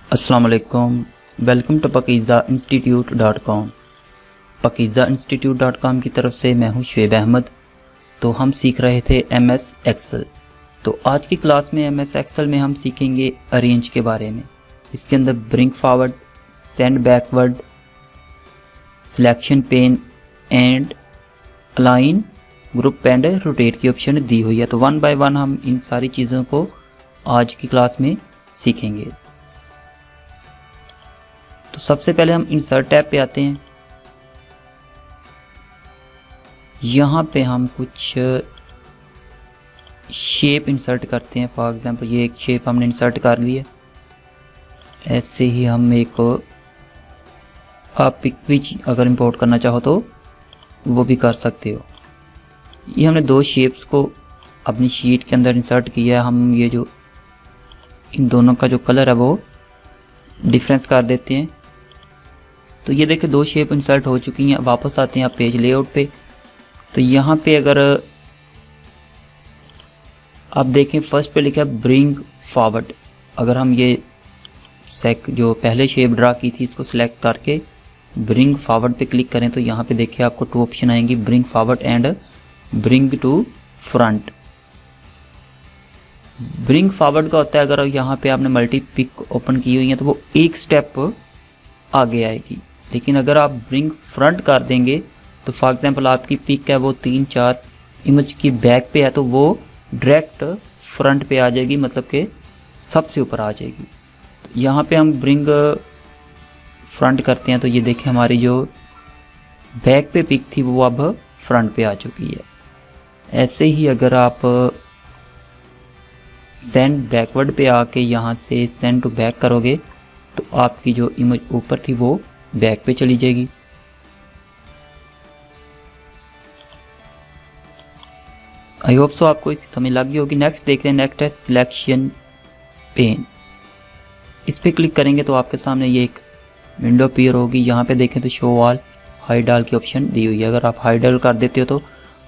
अस्सलाम वालेकुम। Welcome to pakizainstitute.com। pakizainstitute.com की तरफ से मैं हूं शुएब अहमद। तो हम सीख रहे थे MS एक्सेल। तो आज की क्लास में MS एक्सेल में हम सीखेंगे अरेंज के बारे में। इसके अंदर bring forward, send backward, selection pen and align, group and rotate की ऑप्शन दी हुई है। तो वन बाय वन हम इन सारी चीज़ों को आज की क्लास में सीखेंगे। तो सबसे पहले हम इंसर्ट टैब पे आते हैं। यहाँ पे हम कुछ शेप इंसर्ट करते हैं। फॉर एग्जांपल ये एक शेप हमने इंसर्ट कर ली है। ऐसे ही हम एक आप पिक भी अगर इंपोर्ट करना चाहो तो वो भी कर सकते हो। ये हमने दो शेप्स को अपनी शीट के अंदर इंसर्ट किया है। हम ये जो इन दोनों का जो कलर है वो डिफरेंस कर देते हैं। तो ये देखिए दो शेप इंसर्ट हो चुकी हैं। वापस आते हैं आप पेज लेआउट पे। तो यहाँ पे अगर आप देखें फर्स्ट पे लिखा है ब्रिंग फॉरवर्ड। अगर हम ये जो पहले शेप ड्रा की थी इसको सिलेक्ट करके ब्रिंग फॉरवर्ड पे क्लिक करें तो यहाँ पे देखिए आपको टू ऑप्शन आएंगी, bring forward and bring to front. Bring forward का होता है अगर यहाँ पे आपने मल्टी पिक ओपन की हुई है तो वो एक स्टेप आगे आएगी। लेकिन अगर आप ब्रिंग फ्रंट कर देंगे तो फॉर एग्जांपल आपकी पिक है वो 3-4 इमेज की बैक पे है तो वो डायरेक्ट फ्रंट पे आ जाएगी, मतलब कि सबसे ऊपर आ जाएगी। तो यहाँ पे हम ब्रिंग फ्रंट करते हैं तो ये देखें हमारी जो बैक पे पिक थी वो अब फ्रंट पे आ चुकी है। ऐसे ही अगर आप सेंड बैकवर्ड पे आके यहाँ से सेंड टू बैक करोगे तो आपकी जो इमेज ऊपर थी वो बैक पे चली जाएगी। आई होप सो आपको इसकी समझ लग गई होगी। नेक्स्ट देखते हैं। नेक्स्ट है सिलेक्शन पेन। इस पे क्लिक करेंगे तो आपके सामने ये एक विंडो अपीयर होगी। यहाँ पे देखें तो शो ऑल हाइड ऑल की ऑप्शन दी हुई है। अगर आप हाइड ऑल कर देते हो तो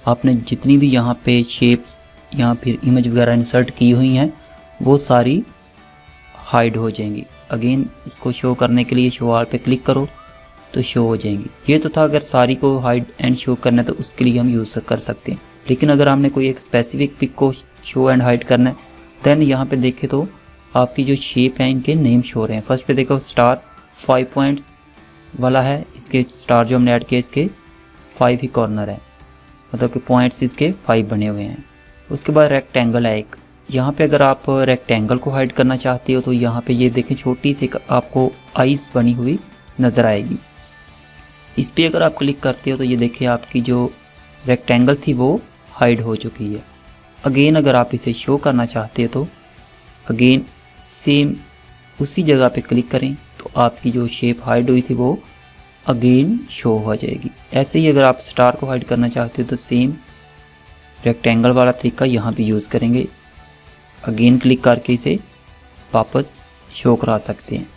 आपने जितनी भी यहाँ पे शेप्स या फिर इमेज वगैरह इंसर्ट की हुई हैं वो सारी हाइड हो जाएंगी। अगेन इसको शो करने के लिए शो ऑल पे क्लिक करो तो शो हो जाएंगी। ये तो था अगर सारी को हाइड एंड शो करना है तो उसके लिए हम यूज़ कर सकते हैं। लेकिन अगर हमने कोई एक स्पेसिफिक पिक को शो एंड हाइड करना है देन यहाँ पे देखे तो आपकी जो शेप है इनके नेम शो हो रहे हैं। फर्स्ट पे देखो स्टार 5 पॉइंट्स वाला है। इसके स्टार जो हमने ऐड किया इसके 5 ही कॉर्नर है, मतलब कि पॉइंट्स इसके 5 बने हुए हैं। उसके बाद रेक्टेंगल है एक। यहाँ पे अगर आप रेक्टेंगल को हाइड करना चाहते हो तो यहाँ पे ये देखें छोटी सी आपको आइस बनी हुई नज़र आएगी। इस पर अगर आप क्लिक करते हो तो ये देखिए आपकी जो रेक्टेंगल थी वो हाइड हो चुकी है। अगेन अगर आप इसे शो करना चाहते हो तो अगेन सेम उसी जगह पे क्लिक करें तो आपकी जो शेप हाइड हुई थी वो अगेन शो हो जाएगी। ऐसे ही अगर आप स्टार को हाइड करना चाहते हो तो सेम रेक्टेंगल वाला तरीका यहाँ पे यूज़ करेंगे। अगेन क्लिक करके इसे वापस शो करा सकते हैं।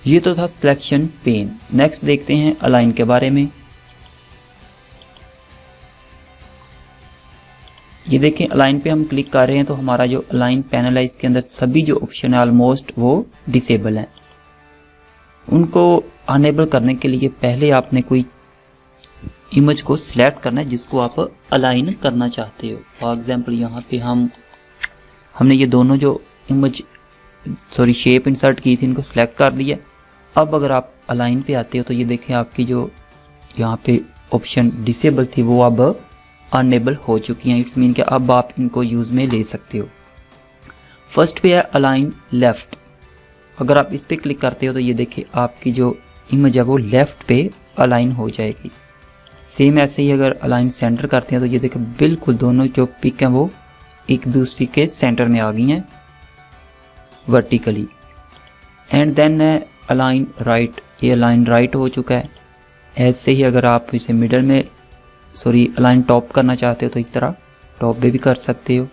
ये तो था सिलेक्शन पेन। नेक्स्ट देखते हैं अलाइन के बारे में। ये देखें अलाइन पे हम क्लिक कर रहे हैं तो हमारा जो अलाइन पैनल है इसके अंदर सभी जो ऑप्शन है ऑलमोस्ट वो डिसेबल हैं। उनको अनेबल करने के लिए पहले आपने कोई इमेज को सिलेक्ट करना है जिसको आप अलाइन करना चाहते हो। फॉर एग्जांपल यहाँ पे हमने ये दोनों जो शेप इंसर्ट की थी इनको सिलेक्ट कर दिया। अब अगर आप अलाइन पे आते हो तो ये देखें आपकी जो यहाँ पे ऑप्शन डिसेबल थी वो अब अनेबल हो चुकी हैं। इट्स मीन कि अब आप इनको यूज़ में ले सकते हो। फर्स्ट पे है अलाइन लेफ्ट। अगर आप इस पे क्लिक करते हो तो ये देखिए आपकी जो इमेज है वो लेफ्ट पे अलाइन हो जाएगी। सेम ऐसे ही अगर अलाइन सेंटर करते हैं तो ये देखिए बिल्कुल दोनों जो पिक हैं वो एक दूसरे के सेंटर में आ गई हैं वर्टिकली। एंड देन है अलाइन राइट। ये अलाइन राइट हो चुका है। ऐसे ही अगर आप इसे मिडल में अलाइन टॉप करना चाहते हो तो इस तरह टॉप पे भी कर सकते हो।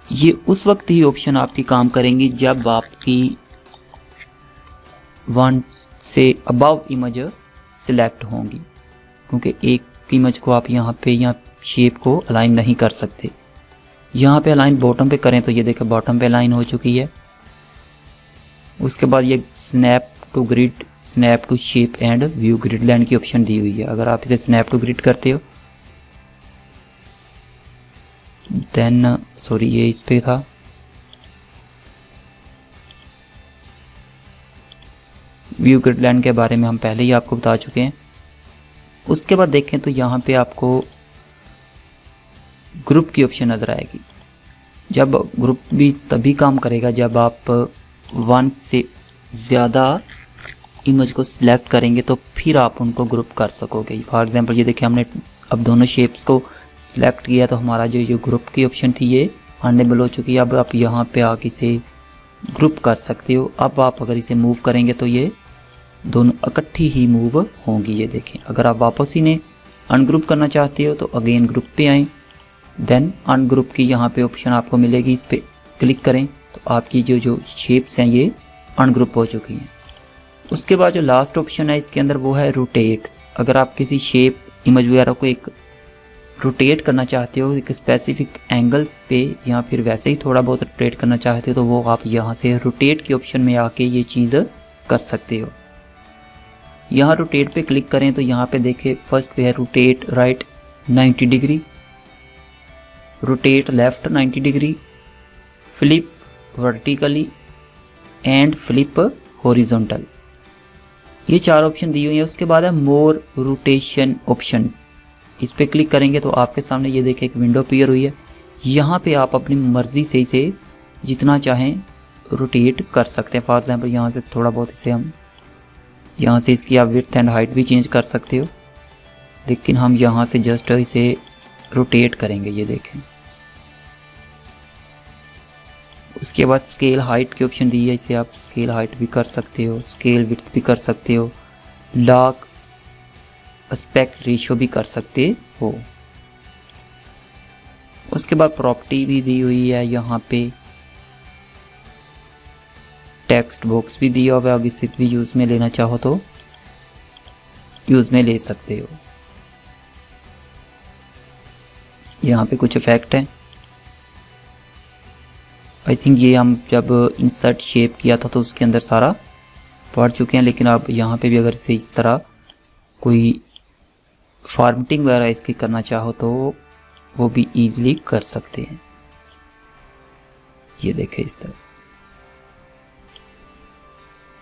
ये उस वक्त ही ऑप्शन आपकी काम करेंगी जब आपकी 1 से अबव इमेज सिलेक्ट होंगी, क्योंकि एक इमेज को आप यहाँ पे या शेप को अलाइन नहीं कर सकते। यहाँ पे अलाइन बॉटम पे करें तो ये देखें बॉटम पे अलाइन हो चुकी है। उसके बाद ये snap to grid, snap to shape and view grid line की ऑप्शन दी हुई है। अगर आप इसे स्नैप टू ग्रिड करते हो देन सॉरी ये इस पे था, व्यू ग्रिड लाइन के बारे में हम पहले ही आपको बता चुके हैं। उसके बाद देखें तो यहाँ पे आपको ग्रुप की ऑप्शन नज़र आएगी। जब ग्रुप भी तभी काम करेगा जब आप 1 से ज़्यादा इमेज को सिलेक्ट करेंगे तो फिर आप उनको ग्रुप कर सकोगे। फॉर एग्जांपल ये देखिए हमने अब दोनों शेप्स को सिलेक्ट किया तो हमारा जो ग्रुप की ऑप्शन थी ये अनेबल हो चुकी है। अब आप यहाँ पे आके इसे ग्रुप कर सकते हो। अब आप अगर इसे मूव करेंगे तो ये दोनों इकट्ठी ही मूव होंगी। ये देखें, अगर आप वापस इन्हें अनग्रुप करना चाहते हो तो अगेन ग्रुप पे आएँ, देन अनग्रुप की यहाँ पे ऑप्शन आपको मिलेगी, इस पर क्लिक करें तो आपकी जो शेप्स हैं ये अनग्रुप हो चुकी हैं। उसके बाद जो लास्ट ऑप्शन है इसके अंदर वो है रोटेट। अगर आप किसी शेप इमेज वगैरह को एक रोटेट करना चाहते हो एक स्पेसिफिक एंगल पे या फिर वैसे ही थोड़ा बहुत रोटेट करना चाहते हो तो वो आप यहाँ से रोटेट की ऑप्शन में आके ये चीज़ कर सकते हो। यहाँ रोटेट पे क्लिक करें तो यहाँ पे देखें फर्स्ट पे है rotate right 90 degree, rotate left 90 degree, flip vertically and flip horizontal. ये 4 ऑप्शन दी हुई है। उसके बाद है मोर रोटेशन ऑप्शंस। इस पे क्लिक करेंगे तो आपके सामने ये देखें एक विंडो अपीयर हुई है। यहाँ पे आप अपनी मर्ज़ी से इसे जितना चाहें रोटेट कर सकते हैं। फॉर एग्जांपल यहाँ से थोड़ा बहुत इसे हम यहाँ से इसकी आप विड्थ एंड हाइट भी चेंज कर सकते हो, लेकिन हम यहाँ से जस्ट इसे रोटेट करेंगे। ये देखें। उसके बाद स्केल हाइट की ऑप्शन दी है, इसे आप स्केल हाइट भी कर सकते हो, स्केल विड्थ भी कर सकते हो, लॉक एस्पेक्ट रेशियो भी कर सकते हो। उसके बाद प्रॉपर्टी भी दी हुई है, यहाँ पे टेक्स्ट बॉक्स भी दिया हुआ है। अगर इसे भी यूज़ में लेना चाहो तो यूज़ में ले सकते हो। यहाँ पे कुछ इफेक्ट हैं। आई थिंक ये हम जब इंसर्ट शेप किया था तो उसके अंदर सारा पढ़ चुके हैं, लेकिन आप यहाँ पे भी अगर इसे इस तरह कोई फॉर्मेटिंग वगैरह इसकी करना चाहो तो वो भी इजीली कर सकते हैं। ये देखें इस तरह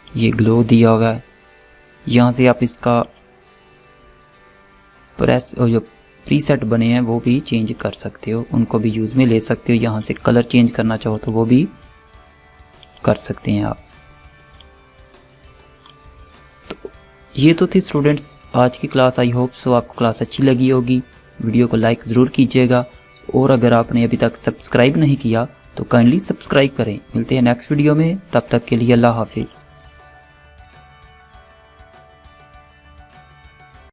ये ग्लो दिया हुआ है। यहाँ से आप इसका प्रेस जो प्रीसेट बने हैं वो भी चेंज कर सकते हो, उनको भी यूज़ में ले सकते हो। यहाँ से कलर चेंज करना चाहो तो वो भी कर सकते हैं आप। तो ये तो थी स्टूडेंट्स आज की क्लास। आई होप सो आपको क्लास अच्छी लगी होगी। वीडियो को लाइक ज़रूर कीजिएगा और अगर आपने अभी तक सब्सक्राइब नहीं किया तो काइंडली सब्सक्राइब करें। मिलते हैं नेक्स्ट वीडियो में, तब तक के लिए अल्लाह हाफिज़।